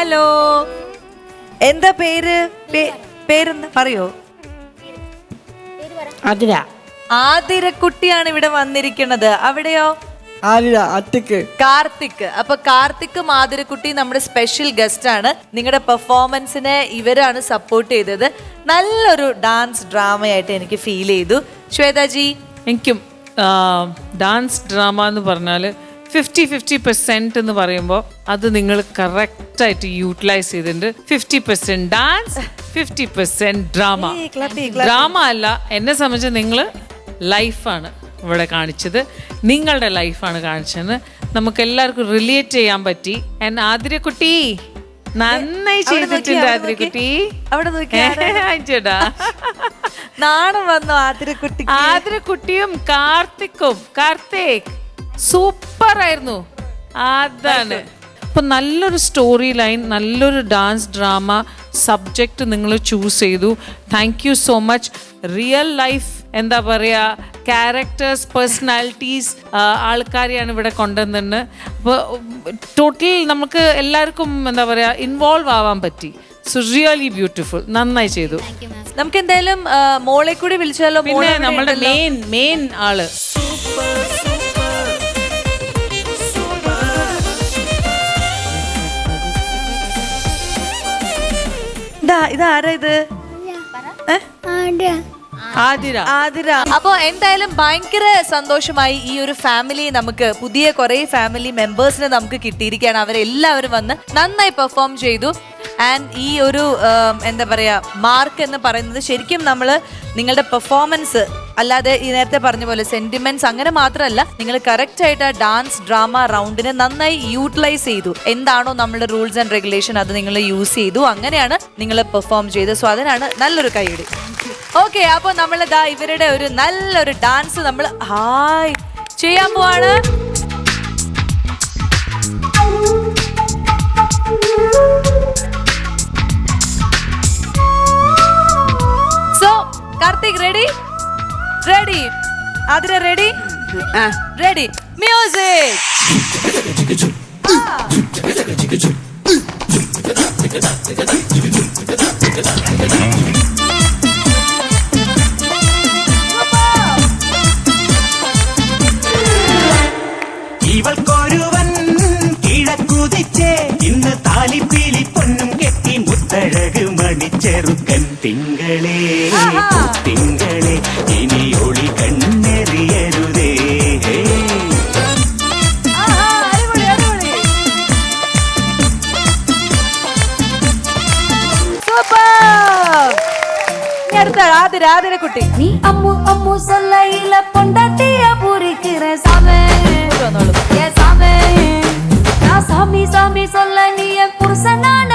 Hello, എന്താ പേര്? പേരെന്താ പറയോ? ആതിരക്കുട്ടിയാണ് ഇവിടെ വന്നിരിക്കുന്നത്. അവിടെയോ? കാർത്തിക്. അപ്പൊ കാർത്തിക്കും ആതിരക്കുട്ടി നമ്മുടെ സ്പെഷ്യൽ ഗസ്റ്റ് ആണ്. നിങ്ങളുടെ പെർഫോമൻസിനെ ഇവരാണ് സപ്പോർട്ട് ചെയ്തത്. നല്ലൊരു ഡാൻസ് ഡ്രാമയായിട്ട് എനിക്ക് ഫീൽ ചെയ്തു. ശ്വേതാജി? എനിക്കും ഡാൻസ് ഡ്രാമ എന്ന് പറഞ്ഞാൽ 50-50% എന്ന് പറയുമ്പോൾ അത് നിങ്ങൾ കറക്റ്റായിട്ട് യൂട്ടിലൈസ് ചെയ്തിട്ടുണ്ട്. 50% ഡാൻസ്, 50% ഡ്രാമ. ഡ്രാമ അല്ല, എന്നെ സംബന്ധിച്ച് നിങ്ങൾ ലൈഫാണ് ഇവിടെ കാണിച്ചത്, നിങ്ങളുടെ ലൈഫാണ് കാണിച്ചത്. നമുക്ക് എല്ലാവർക്കും റിലേറ്റ് ചെയ്യാൻ പറ്റി. ആതിരക്കുട്ടി നന്നായി ചെയ്തിട്ടുണ്ട്. ആതിരക്കുട്ടി ചേട്ടാ നാണം വന്നു. ആതിരക്കുട്ടിയും കാർത്തിക് സൂപ്പർ ആയിരുന്നു. അതാണ് ഇപ്പൊ നല്ലൊരു സ്റ്റോറി ലൈൻ, നല്ലൊരു ഡാൻസ് ഡ്രാമ സബ്ജക്റ്റ് നിങ്ങൾ ചൂസ് ചെയ്തു. Thank you so much. Real life എന്താ പറയാ, ക്യാരക്ടേഴ്സ്, പേഴ്സണാലിറ്റീസ് ആൾക്കാരെയാണ് ഇവിടെ കൊണ്ടുവന്നിട്ട്. അപ്പോൾ ടോട്ടൽ നമുക്ക് എല്ലാവർക്കും എന്താ പറയാ ഇൻവോൾവ് ആവാൻ പറ്റി. So really beautiful. നന്നായി ചെയ്തു. നമുക്ക് എന്തായാലും മോളെ കൂടി വിളിച്ചാലോ? പിന്നെ നമ്മുടെ മെയിൻ ആള് ഇതാരാ ഇത്? ആതിര. അപ്പൊ എന്തായാലും ഭയങ്കര സന്തോഷമായി. ഈ ഒരു ഫാമിലി, നമുക്ക് പുതിയ കുറെ ഫാമിലി മെമ്പേഴ്സിനെ നമുക്ക് കിട്ടിയിരിക്കുകയാണ്. അവരെല്ലാവരും വന്ന് നന്നായി പെർഫോം ചെയ്തു. ആൻഡ് ഈ ഒരു എന്താ പറയാ മാർക്ക് എന്ന് പറയുന്നത് ശരിക്കും നിങ്ങളുടെ പെർഫോമൻസ് അല്ലാതെ ഈ നേരത്തെ പറഞ്ഞ പോലെ സെന്റിമെന്റ്സ് അങ്ങനെ മാത്രമല്ല, നിങ്ങൾ കറക്റ്റ് ആയിട്ട് ആ ഡാൻസ് ഡ്രാമ റൗണ്ടിനെ നന്നായി യൂട്ടിലൈസ് ചെയ്തു. എന്താണോ നമ്മുടെ റൂൾസ് ആൻഡ് റെഗുലേഷൻ അത് നിങ്ങൾ യൂസ് ചെയ്തു. അങ്ങനെയാണ് നിങ്ങൾ പെർഫോം ചെയ്തത്. സോ അതിനാണ് നല്ലൊരു കൈയടി. ഓക്കെ, അപ്പൊ നമ്മൾ ഇവരുടെ ഒരു നല്ലൊരു ഡാൻസ് നമ്മൾ ചെയ്യാൻ പോവാണ്. So Karthik ready? Athira ready? Ready. Music. ഇവൾക്കൊരുവൻ കിഴക്കുതിച്ചേ, ഇന്ന് താലിപ്പീലി പൊന്നും കെട്ടി മുത്തഴക് മണിച്ചെറുക്കൻ. തിങ്കളേ തിങ്കളേ ഇനി ഒളി കണ്ണെറിയരുതേ. ആതിരക്കുട്ടി. நீ அம்மு அம்மு சொல்லையில பொண்டாட்டிய பூரிக்கிற சாமி ஏ சாமி, நான் சாமி சாமி சொல்ல நீ என் புருஷனான